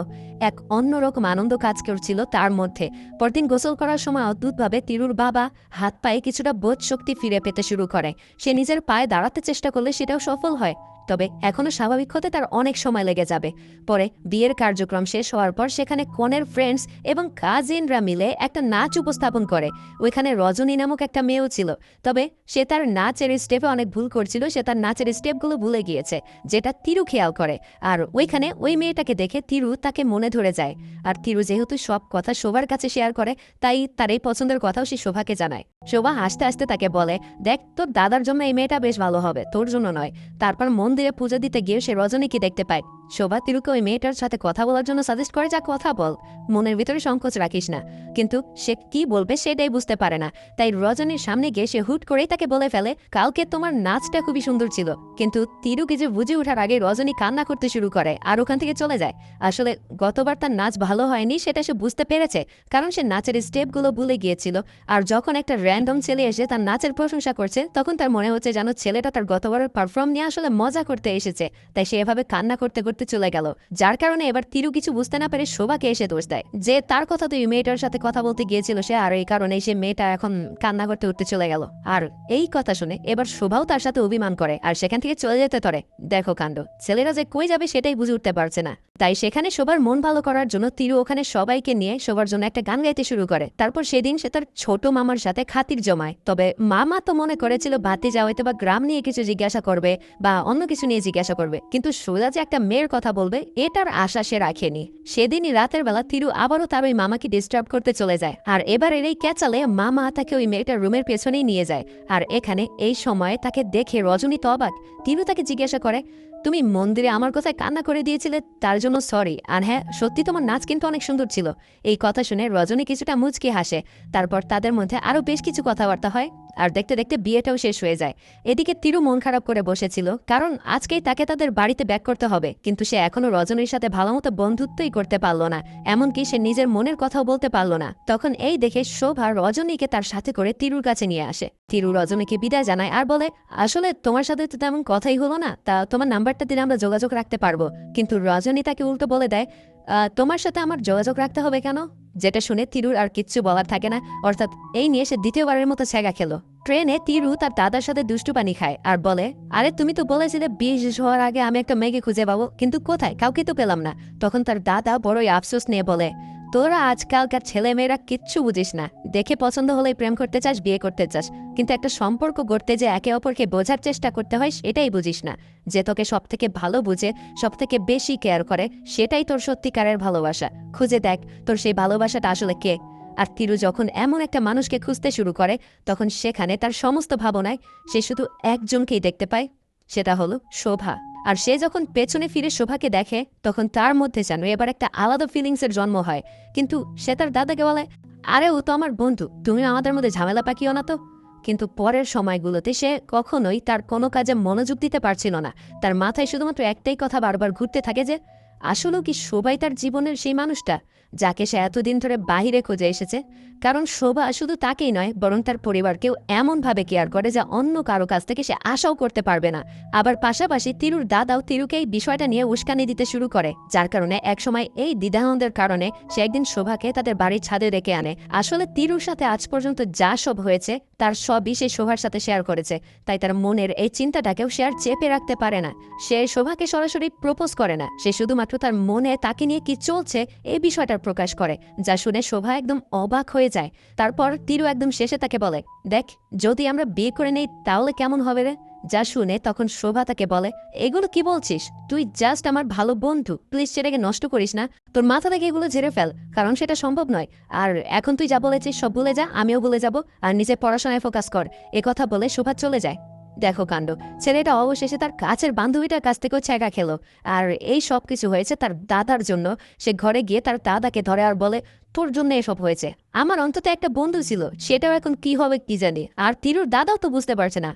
এক অন্যরকম আনন্দ কাজ করছিল তার মধ্যে। পরদিন গোসল করার সময় অদ্ভুতভাবে তিরুর বাবা হাত পায়ে কিছুটা বোধ শক্তি ফিরে পেতে শুরু করে। সে নিজের পায়ে দাঁড়াতে চেষ্টা করলে সেটাও সফল হয়। তবে এখনও স্বাভাবিক হতে তার অনেক সময় লেগে যাবে। পরে বিয়ের কার্যক্রম শেষ হওয়ার পর সেখানে কনের ফ্রেন্ডস এবং কাজিনরা মিলে একটা নাচ উপস্থাপন করে। ওইখানে রজনী নামক একটা মেয়েও ছিল। তবে সে তার নাচের স্টেপে অনেক ভুল করছিল। সে তার নাচের স্টেপগুলো ভুলে গিয়েছে, যেটা তিরু খেয়াল করে। আর ওইখানে ওই মেয়েটাকে দেখে তিরু তাকে মনে ধরে যায়। আর তিরু যেহেতু সব কথা শোভার কাছে শেয়ার করে, তাই তার এই পছন্দের কথাও সে শোভাকে জানায়। শোভা হাসতে হাসতে তাকে বলে দেখ তোর দাদার জন্য এই মেয়েটা বেশ ভালো হবে, তোর জন্য নয়। তারপর মন্দিরে পুজো দিতে গিয়ে সে রজনীকে দেখতে পায়। শোভা তিরুকে ওই মেয়েটার সাথে কথা বলার জন্য সাজেস্ট করে যা কথা বল, মনের ভিতরে সংকোচ রাখিস না। কিন্তু সে কি বলবে সেটাই বুঝতে পারে না। তাই রজনীর সামনে গিয়ে সে হুট করেই তাকে বলে ফেলে কালকে তোমার নাচটা খুবই সুন্দর ছিল। কিন্তু তিরু কিছু বুঝে ওঠার আগে রজনী কান্না করতে শুরু করে আর ওখান থেকে চলে যায়। আসলে গতবার তার নাচ ভালো হয়নি সেটা সে বুঝতে পেরেছে, কারণ সে নাচের স্টেপগুলো ভুলে গিয়েছিল। আর যখন একটা র্যান্ডম ছেলে এসে তার নাচের প্রশংসা করছে তখন তার মনে হচ্ছে যেন ছেলেটা তার গতবারের পারফর্ম নিয়ে আসলে মজা করতে এসেছে। তাই সে এভাবে কান্না করতে করতে চলে গেল, যার কারণে এবার তিরু কিছু বুঝতে না পেরে শোভাকে এসে দোষ দেয় যে তার কথা তো এই মেয়েটার সাথে কথা বলতে গিয়েছিল সে, আর এই কারণে সে মেয়েটা এখন কান্না করতে উঠতে চলে গেল। আর এই কথা শুনে এবার শোভাও তার সাথে অভিমান করে আর সেখান থেকে চলে যেতে ধরে। দেখো কাণ্ড, ছেলেরা যে কই যাবে সেটাই বুঝে উঠতে পারছে না। তাই সেখানে শোভার মন ভালো করার জন্য তিরু ওখানে সবাইকে নিয়ে শোভার জন্য একটা গান গাইতে শুরু করে। তারপর সেদিন সে তার ছোট মামার সাথে খাতির জমায়। তবে মামা তো মনে করেছিল বাতি যাওয়াইতে বা গ্রাম নিয়ে কিছু জিজ্ঞাসা করবে বা অন্য কিছু নিয়ে জিজ্ঞাসা করবে, কিন্তু সোজা যে একটা মেয়ের কথা বলবে এটার আশা সে রাখেনি। সেদিনই রাতের বেলা তিরু আবারও তার ওই মামাকে ডিস্টার্ব করতে চলে যায়। আর এবার এই ক্যাচালে মামা তাকে ওই মেয়েটার রুমের পেছনেই নিয়ে যায়। আর এখানে এই সময়ে তাকে দেখে রজনী তো অবাক। তিরু তাকে জিজ্ঞাসা করে তুমি মন্দিরে আমার কথায় কান্না করে দিয়েছিলে, তার জন্য সরি। আর হ্যাঁ, সত্যি তোমার নাচ কিন্তু অনেক সুন্দর ছিল। এই কথা শুনে রজনী কিছুটা মুচকি হাসে। তারপর তাদের মধ্যে আরও বেশ কিছু কথাবার্তা হয় আর দেখতে দেখতে বিয়েটাও শেষ হয়ে যায়। এদিকে তিরু মন খারাপ করে বসেছিল, কারণ আজকেই তাকে তাদের বাড়িতে ব্যাক করতে হবে। কিন্তু সে এখনও রজনীর সাথে ভালোমতো বন্ধুত্বই করতে পারল না, এমনকি সে নিজের মনের কথাও বলতে পারল না। তখন এই দেখে শোভা রজনীকে তার সাথে করে তিরুর কাছে নিয়ে আসে। তিরু রজনীকে বিদায় জানায় আর বলে আসলে তোমার সাথে তো তেমন কথাই হলো না, তা তোমার নাম্বারটা দিলে আমরা যোগাযোগ রাখতে পারবো। কিন্তু রজনী তাকে উল্টো বলে দেয় তোমার সাথে আমার যোগাযোগ রাখতে হবে কেন? যেটা শুনে তিরুর আর কিচ্ছু বলার থাকে না। অর্থাৎ এই নিয়ে সে দ্বিতীয়বারের মতো ছ্যাগা খেলো। ট্রেনে তিরু তার দাদার সাথে দুষ্টু পানি খায় আর বলে আরে তুমি তো বলেছিলে বিয়ে শেষ হওয়ার আগে আমি একটা মেয়েকে খুঁজে পাবো, কিন্তু কোথায়? কাউকে তো পেলাম না। তখন তার দাদা বড়ই আফসোস নিয়ে বলে তোরা আজকালকার ছেলে মেয়েরা কিচ্ছু বুঝিস না। দেখে পছন্দ হলেই প্রেম করতে চাস, বিয়ে করতে চাস, কিন্তু একটা সম্পর্ক গড়তে যে একে অপরকে বোঝার চেষ্টা করতে হয় সেটাই বুঝিস না। যে তোকে সব থেকে ভালো বুঝে, সব থেকে বেশি কেয়ার করে, সেটাই তোর সত্যিকারের ভালোবাসা। খুঁজে দেখ তোর সেই ভালোবাসাটা আসলে কে। আর তিরু যখন এমন একটা মানুষকে খুঁজতে শুরু করে তখন সেখানে তার সমস্ত ভাবনায় সে শুধু একজনকেই দেখতে পায়, সেটা হলো শোভা। আর সে যখন পেছনে ফিরে শোভাকে দেখে তখন তার মধ্যে যেন এবার একটা আলাদা ফিলিংসের জন্ম হয়। কিন্তু সে তার দাদাকে বলে আরে ও তো আমার বন্ধু, তুমি আমাদের মধ্যে ঝামেলা পাকিও না তো। কিন্তু পরের সময়গুলোতে সে কখনোই তার কোনো কাজে মনোযোগ দিতে পারছিল না। তার মাথায় শুধুমাত্র একটাই কথা বারবার ঘুরতে থাকে যে আসলেও কি শোভাই তার জীবনের সেই মানুষটা যাকে সে এতদিন ধরে বাহিরে খুঁজে এসেছে? কারণ শোভা শুধু তাকেই নয়, বরং তার পরিবারকেও এমনভাবে কেয়ার করে যা অন্য কারো কাছ থেকে সে আশাও করতে পারবে না। আবার পাশাপাশি তিরুর দাদাও তিরুকে এই বিষয়টা নিয়ে উস্কানি দিতে শুরু করে, যার কারণে একসময় এই দ্বিধাদ্বন্দ্বের কারণে সে একদিন শোভাকে তাদের বাড়ির ছাদে রেখে আনে। আসলে তিরুর সাথে আজ পর্যন্ত যা সব হয়েছে তার সবই সে শোভার সাথে শেয়ার করেছে, তাই তার মনের এই চিন্তাটাকেও সে আর চেপে রাখতে পারে না। সে শোভাকে সরাসরি প্রপোজ করে না, সে শুধুমাত্র তার মনে তাকে নিয়ে কি চলছে এই বিষয়টার প্রকাশ করে, যা শুনে শোভা একদম অবাক হয়ে যায়। তারপর তিরু একদম শেষে তাকে বলে, দেখ, যদি আমরা বিয়ে করে নেই তাহলে কেমন হবে রে? যা শুনে তখন শোভা তাকে বলে, এগুলো কি বলছিস? তুই জাস্ট আমার ভালো বন্ধু, প্লিজ সেটাকে নষ্ট করিস না। তোর মাথা থেকে এগুলো ঝেড়ে ফেল, কারণ সেটা সম্ভব নয়। আর এখন তুই যা বলেছিস সব ভুলে যা, আমিও ভুলে যাব, আর নিজের পড়াশোনায় ফোকাস কর। কথা বলে শোভা চলে যায়। দেখো কাণ্ড, ছেলেটা অবশেষে তার কাছের বান্ধবীটার কাছ থেকেও ছ্যাঁকা খেলো। আর এই সব কিছু হয়েছে তার দাদার জন্য। সে ঘরে গিয়ে তার দাদাকে ধরে আর বলে, তোর জন্য এসব হয়েছে। আমার অন্তত একটা বন্ধু ছিল, সেটাও এখন কি হবে কি জানি। আর তিরুর দাদাও তো বুঝতে পারছে না।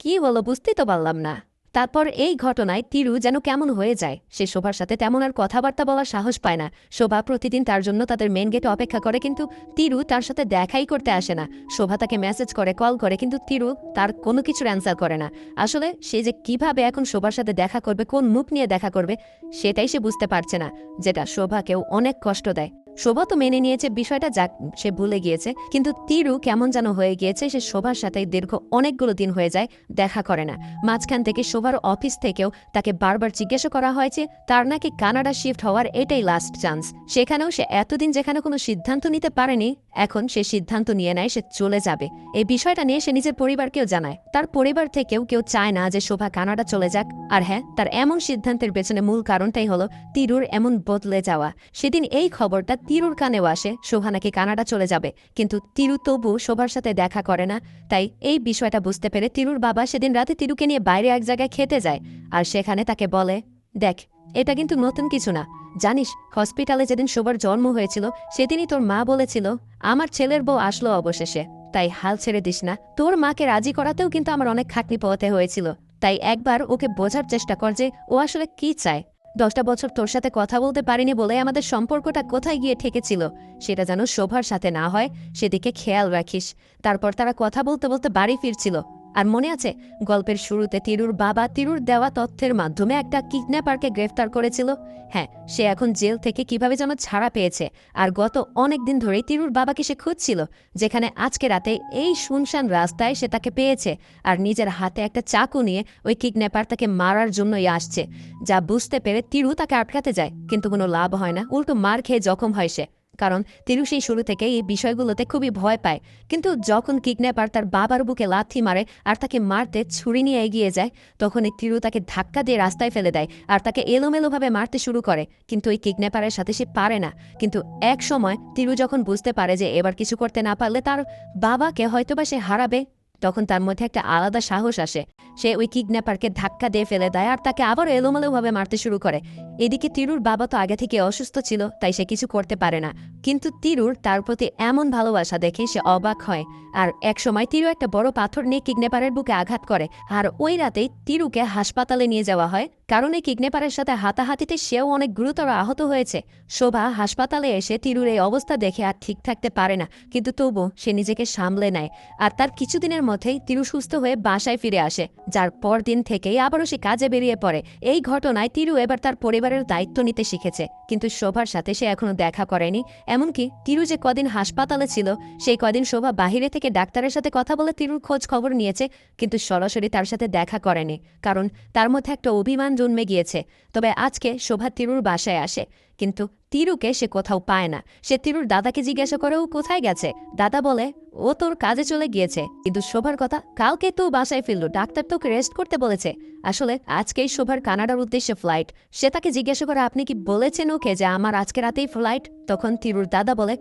কি হলো বুঝতেই তো পারলাম না। তারপর এই ঘটনায় তিরু যেন কেমন হয়ে যায়। সে শোভার সাথে তেমন আর কথাবার্তা বলার সাহস পায় না। শোভা প্রতিদিন তার জন্য তাদের মেন গেটে অপেক্ষা করে, কিন্তু তিরু তার সাথে দেখাই করতে আসে না। শোভা তাকে মেসেজ করে, কল করে, কিন্তু তিরু তার কোনো কিছুর অ্যান্সার করে না। আসলে সে যে কিভাবে এখন শোভার সাথে দেখা করবে, কোন মুখ নিয়ে দেখা করবে, সেটাই সে বুঝতে পারছে না, যেটা শোভাকেও অনেক কষ্ট দেয়। শোভা তো মেনে নিয়েছে বিষয়টা, যাক সে ভুলে গিয়েছে, কিন্তু তিরু কেমন যেন হয়ে গিয়েছে। সে শোভার সাথে দীর্ঘ অনেকগুলো দিন হয়ে যায় দেখা করে না। মাঝখান থেকে শোভার অফিস থেকেও তাকে বারবার জিজ্ঞাসা করা হয়েছে তার নাকি কানাডা শিফট হওয়ার এটাই লাস্ট চান্স। সেখানেও সে এতদিন যেখানে কোনো সিদ্ধান্ত নিতে পারেনি, এখন সে সিদ্ধান্ত নিয়ে নেয় সে চলে যাবে। এই বিষয়টা নিয়ে সে নিজের পরিবারকেও জানায়। তার পরিবার থেকেও কেউ চায় না যে শোভা কানাডা চলে যাক। আর হ্যাঁ, তার এমন সিদ্ধান্তের পেছনে মূল কারণটাই হলো তিরুর এমন বদলে যাওয়া। সেদিন এই খবরটা তিরুর কানেও আসে, শোভা নাকি কানাডা চলে যাবে, কিন্তু তিরু তবু শোভার সাথে দেখা করে না। তাই এই বিষয়টা বুঝতে পেরে তিরুর বাবা সেদিন রাতে তিরুকে নিয়ে বাইরে এক জায়গায় খেতে যায়। আর সেখানে তাকে বলে, দেখ, এটা কিন্তু নতুন কিছু না। জানিস, হসপিটালে যেদিন শোভার জন্ম হয়েছিল সেদিনই তোর মা বলেছিল আমার ছেলের বউ আসলো অবশেষে, তাই হাল ছেড়ে দিস না। তোর মাকে রাজি করাতেও কিন্তু আমার অনেক খাটনি পোহাতে হয়েছিল, তাই একবার ওকে বোঝার চেষ্টা কর যে ও আসলে কি চায়। 10টা বছর তোর সাথে কথা বলতে পারিনি বলে আমাদের সম্পর্কটা কোথায় গিয়ে ঠেকেছিল সেটা যেন শোভার সাথে না হয়, সেদিকে খেয়াল রাখিস। তারপর তারা কথা বলতে বলতে বাড়ি ফিরছিল। আর মনে আছে, গল্পের শুরুতে তিরুর বাবা তিরুর দেওয়া তথ্যের মাধ্যমে একটা কিডন্যাপারকে গ্রেফতার করেছিল? হ্যাঁ, সে এখন জেল থেকে কিভাবে যেন ছাড়া পেয়েছে। আর গত অনেক দিন ধরেই তিরুর বাবাকে সে খুঁজছিল, যেখানে আজকে রাতে এই শুনশান রাস্তায় সে তাকে পেয়েছে। আর নিজের হাতে একটা চাকু নিয়ে ওই কিডন্যাপার তাকে মারার জন্যই আসছে। যা বুঝতে পেরে তিরু তাকে আটকাতে যায়, কিন্তু কোনো লাভ হয় না, উল্টো মার খেয়ে জখম হয় সে। কারণ তিরু সেই শুরু থেকে এই বিষয়গুলোতে খুবই ভয় পায়। কিন্তু যখন কিডন্যাপার তার বাবার বুকে লাথি মারে আর তাকে মারতে ছুরি নিয়ে এগিয়ে যায়, তখন এই তিরু তাকে ধাক্কা দিয়ে রাস্তায় ফেলে দেয় আর তাকে এলোমেলোভাবে মারতে শুরু করে। কিন্তু ওই কিডন্যাপারের সাথে সে পারে না। কিন্তু এক সময় তিরু যখন বুঝতে পারে যে এবার কিছু করতে না পারলে তার বাবাকে হয়তোবা সে হারাবে, তখন তার মধ্যে একটা আলাদা সাহস আসে। সে ওই কিডন্যাপারকে ধাক্কা দিয়ে ফেলে দেয় আর তাকে আবারও এলোমেলোভাবে মারতে শুরু করে। এদিকে তিরুর বাবা তো আগে থেকে অসুস্থ ছিল, তাই সে কিছু করতে পারে না। কিন্তু তিরুর তার প্রতি এমন ভালোবাসা দেখে সে অবাক হয়। আর একসময় তিরু একটা বড় পাথর নিয়ে কিডন্যাপারের বুকে আঘাত করে, আর ওই রাতেই তিরুকে হাসপাতালে নিয়ে যাওয়া হয়, কারণ এই কিডন্যাপারের সাথে হাতাহাতিতে সেও অনেক গুরুতর আহত হয়েছে। শোভা হাসপাতালে এসে তিরুর এই অবস্থা দেখে আর ঠিক থাকতে পারে না, কিন্তু তবু সে নিজেকে সামলে নেয়। আর তার কিছুদিনের মধ্যেই তিরু সুস্থ হয়ে বাসায় ফিরে আসে, যার পর দিন থেকেই আবারও সে কাজে বেরিয়ে পড়ে। এই ঘটনায় তিরু এবার তার পরিবারের দায়িত্ব নিতে শিখেছে, কিন্তু শোভার সাথে সে এখনো দেখা করেনি। এমনকি তিরু যে কদিন হাসপাতালে ছিল সেই কদিন শোভা বাহিরে থেকে ডাক্তারের সাথে কথা বলে তিরুর খোঁজ খবর নিয়েছে, কিন্তু সরাসরি তার সাথে দেখা করেনি, কারণ তার মধ্যে একটা অভিমান জন্মে গিয়েছে। তবে আজকে শোভা তিরুর বাসায় আসে, কিন্তু তিরুকে সে কোথাও পায় না। সে তিরুর দাদাকে জিজ্ঞাসা করে ও কোথায় গেছে। দাদা বলে ও তোর কাজে চলে গিয়েছে, কিন্তু শোভার কথা, কালকে তো বাসায় ফিরল, ডাক্তার তোকে রেস্ট করতে বলেছে। আসলে আজকেই শোভার কানাডার উদ্দেশ্যে ফ্লাইট। সে তাকে জিজ্ঞাসা করে আপনি কি বলেছেন ওকে যে আমার আজকে রাতেই ফ্লাইট? তখন তিরুর দাদা বলে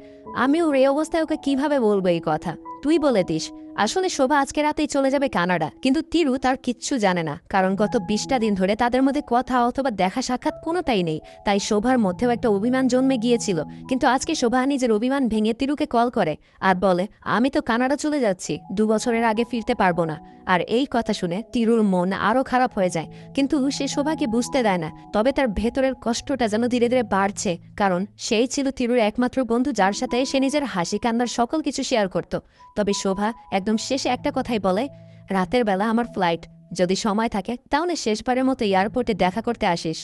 আমি ওর এই অবস্থায় ওকে কিভাবে বলবো এই কথা, তুই বলে দিস। আসলে শোভা আজকে রাতেই চলে যাবে কানাডা, কিন্তু তিরু তার কিচ্ছু জানে না, কারণ গত 20টা দিন ধরে তাদের মধ্যে কথা অথবা দেখা সাক্ষাৎ কোনোটাই নেই। তাই শোভার মধ্যেও একটা অভিমান জন্মে গিয়েছিল। কিন্তু আজকে শোভা নিজের অভিমান ভেঙে তিরুকে কল করে আর বলে, আমি তো কানাডা চলে যাচ্ছি, 2 বছরের আগে ফিরতে পারবো না। আর এই কথা শুনে তিরুর মন আরও খারাপ হয়ে যায়, কিন্তু সে শোভাকে বুঝতে দেয় না। তবে তার ভেতরের কষ্টটা যেন ধীরে ধীরে বাড়ছে, কারণ সেই ছিল তিরুর একমাত্র বন্ধু, যার সাথে সে নিজের হাসি কান্নার সকল কিছু শেয়ার করত। তবে শোভা একদম শেষে একটা কথাই বলে, রাতের বেলা আমার ফ্লাইট, যদি সময় থাকে তাহলে শেষবারের মতো এয়ারপোর্টে দেখা করতে আসিস।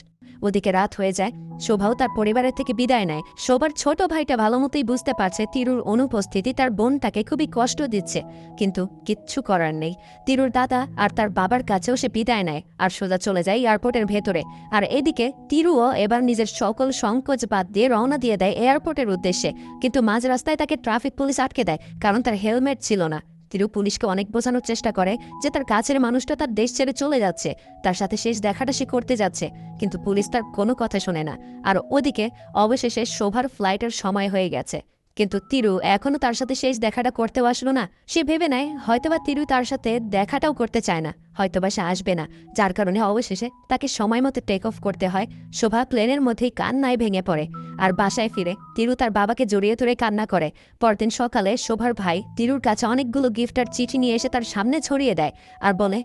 ওদিকে রাত হয়ে যায়, শোভাও তার পরিবারের থেকে বিদায় নেয়। শোভার ছোট ভাইটা ভালো মতোই বুঝতে পারছে তিরুর অনুপস্থিতি তার বোনটাকে খুবই কষ্ট দিচ্ছে, কিন্তু কিচ্ছু করার নেই। তিরুর দাদা আর তার বাবার কাছেও সে বিদায় নেয় আর সোজা চলে যায় এয়ারপোর্টের ভেতরে। আর এদিকে তিরুও এবার নিজের সকল সংকোচ বাদ দিয়ে রওনা দিয়ে দেয় এয়ারপোর্টের উদ্দেশ্যে, কিন্তু মাঝ রাস্তায় তাকে ট্রাফিক পুলিশ আটকে দেয়, কারণ তার হেলমেট ছিল না। তিরু পুলিশকে অনেক বোঝানোর চেষ্টা করে যে তার কাছের মানুষটা তার দেশ ছেড়ে চলে যাচ্ছে, তার সাথে শেষ দেখাটা সে করতে যাচ্ছে, কিন্তু পুলিশ তার কোনো কথা শোনে না। আর ওদিকে অবশেষে শোভার ফ্লাইটের সময় হয়ে গেছে, কিন্তু তিরু এখনও তার সাথে শেষ দেখাটা করতেও আসলো না। সে ভেবে নেয় হয়তোবা তিরু তার সাথে দেখাটাও করতে চায় না, হয়তোবা সে আসবে না, যার কারণে অবশেষে তাকে সময় মতো টেক অফ করতে হয়। শোভা প্লেনের মধ্যেই কান্নায় ভেঙে পড়ে আর বাসায় ফিরে তিরু তার বাবাকে জড়িয়ে ধরে কান্না করে। পরদিন সকালে শোভার ভাই তিরুর কাছে অনেকগুলো গিফট আর চিঠি নিয়ে এসে তার সামনে ছড়িয়ে দেয় আর বলে,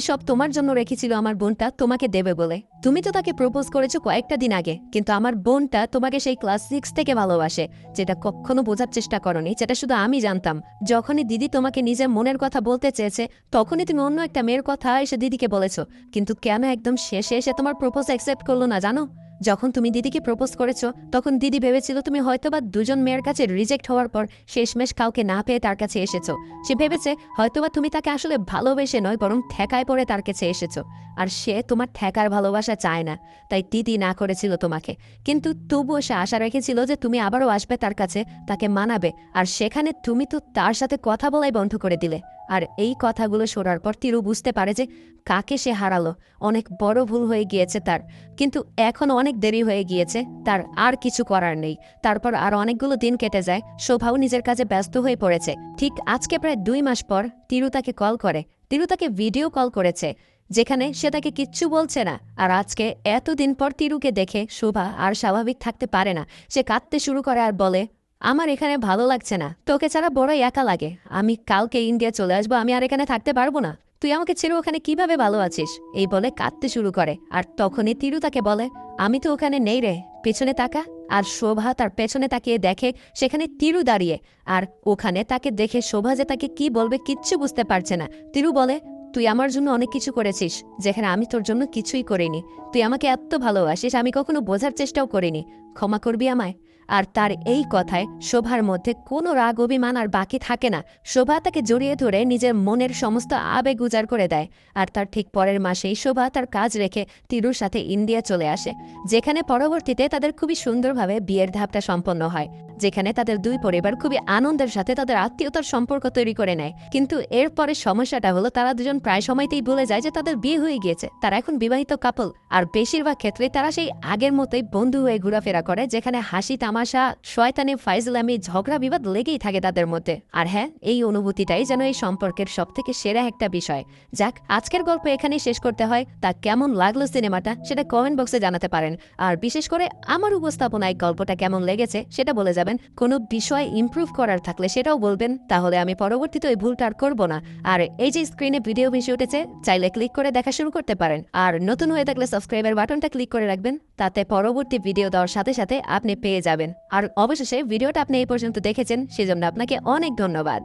সব তোমার জন্য রেখেছিল আমার বোনটা তোমাকে দেবে বলে। তুমি তো তাকে প্রপোজ করেছো কয়েকটা দিন আগে, কিন্তু আমার বোনটা তোমাকে সেই ক্লাস 6 থেকে ভালোবাসে, যেটা কখনো বোঝার চেষ্টা করনি, যেটা শুধু আমি জানতাম। যখনই দিদি তোমাকে নিজের মনের কথা বলতে চেয়েছে, তখনই তুমি অন্য একটা মেয়ের কথা এসে দিদিকে বলেছো, কিন্তু কেন একদম শেষে এসে তোমার প্রপোজ অ্যাকসেপ্ট করলো না জানো? যখন তুমি দিদিকে প্রপোজ করেছো, তখন দিদি ভেবেছিল তুমি হয়তোবা 2জন মেয়ের কাছে রিজেক্ট হওয়ার পর শেষমেশ কাউকে না পেয়ে তার কাছে এসেছো। সে ভেবেছে হয়তোবা তুমি তাকে আসলে ভালোবেসে নয়, বরং ঠেকায় পড়ে তার কাছে এসেছো। আর সে তোমার ঠেকার ভালোবাসা চায় না, তাই দিদি না করেছিল তোমাকে। কিন্তু তবুও সে আশা রেখেছিল যে তুমি আবারও আসবে তার কাছে, তাকে মানাবে, আর সেখানে তুমি তো তার সাথে কথা বলাই বন্ধ করে দিলে। আর এই কথাগুলো শোনার পর তিরু বুঝতে পারে যে কাকে সে হারালো, অনেক বড় ভুল হয়ে গিয়েছে তার। কিন্তু এখন অনেক দেরি হয়ে গিয়েছে, তার আর কিছু করার নেই। তারপর আর অনেকগুলো দিন কেটে যায়, শোভাও নিজের কাজে ব্যস্ত হয়ে পড়েছে। ঠিক আজকে প্রায় 2 মাস পর তিরু তাকে কল করে। তিরু তাকে ভিডিও কল করেছে, যেখানে সে তাকে কিচ্ছু বলছে না। আর আজকে এতদিন পর তিরুকে দেখে শোভা আর স্বাভাবিক থাকতে পারে না, সে কাঁদতে শুরু করে আর বলে, আমার এখানে ভালো লাগছে না, তোকে ছাড়া বড় একা লাগে, আমি কালকে ইন্ডিয়া চলে আসবো, আমি আর এখানে থাকতে পারবো না, তুই আমাকে ছেড়ে ওখানে কিভাবে ভালো আছিস? এই বলে কাঁদতে শুরু করে। আর তখনই তিরু তাকে বলে, আমি তো ওখানে নেই রে, পেছনে তাকা। আর শোভা তার পেছনে তাকিয়ে দেখে সেখানে তিরু দাঁড়িয়ে, আর ওখানে তাকে দেখে শোভা যে তাকে কি বলবে কিচ্ছু বুঝতে পারছে না। তিরু বলে, তুই আমার জন্য অনেক কিছু করেছিস, যেখানে আমি তোর জন্য কিছুই করিনি। তুই আমাকে এত ভালোবাসিস, আমি কখনো বোঝার চেষ্টাও করিনি, ক্ষমা করবি আমায়? আর তার এই কথায় শোভার মধ্যে কোনো রাগ অভিমান আর বাকি থাকে না। শোভা তাকে জড়িয়ে ধরে নিজের মনের সমস্ত আবেগ উজাড় করে দেয়। আর তার ঠিক পরের মাসেই শোভা তার কাজ রেখে তিরুর সাথে ইন্ডিয়া চলে আসে, যেখানে পরবর্তীতে তাদের খুবই সুন্দরভাবে বিয়ের ধাপটা সম্পন্ন হয়, যেখানে তাদের 2 পরিবার খুবই আনন্দের সাথে তাদের আত্মীয়তার সম্পর্ক তৈরি করে নেয়। কিন্তু এরপরে সমস্যাটা হলো, তারা দুজন প্রায় সময়তেই ভুলে যায় যে তাদের বিয়ে হয়ে গিয়েছে, তারা এখন বিবাহিত কাপল। আর বেশিরভাগ ক্ষেত্রে তারা সেই আগের মতোই বন্ধু হয়ে ঘোরাফেরা করে, যেখানে হাসি তামাশা, শয়তানি, ফাইজলামি, ঝগড়া বিবাদ লেগেই থাকে তাদের মধ্যে। আর হ্যাঁ, এই অনুভূতিটাই যেন এই সম্পর্কের সবথেকে সেরা একটা বিষয়। যাক, আজকের গল্প এখানেই শেষ করতে হয়। তা কেমন লাগলো সিনেমাটা সেটা কমেন্ট বক্সে জানাতে পারেন। আর বিশেষ করে আমার উপস্থাপনায় গল্পটা কেমন লেগেছে সেটা বলে যাবেন। কোনো বিষয় ইমপ্রুভ করার থাকলে সেটাও বলবেন, তাহলে আমি পরবর্তীতে ওই ভুলটা আর করবো না। আর এই যে স্ক্রিনে ভিডিও ভেসে উঠেছে, চাইলে ক্লিক করে দেখা শুরু করতে পারেন। আর নতুন হয়ে থাকলে সাবস্ক্রাইবের বাটনটা ক্লিক করে রাখবেন, তাতে পরবর্তী ভিডিও দেওয়ার সাথে সাথে আপনি পেয়ে যাবেন। আর অবশেষে ভিডিওটা আপনি এই পর্যন্ত দেখেছেন, সেজন্য আপনাকে অনেক ধন্যবাদ।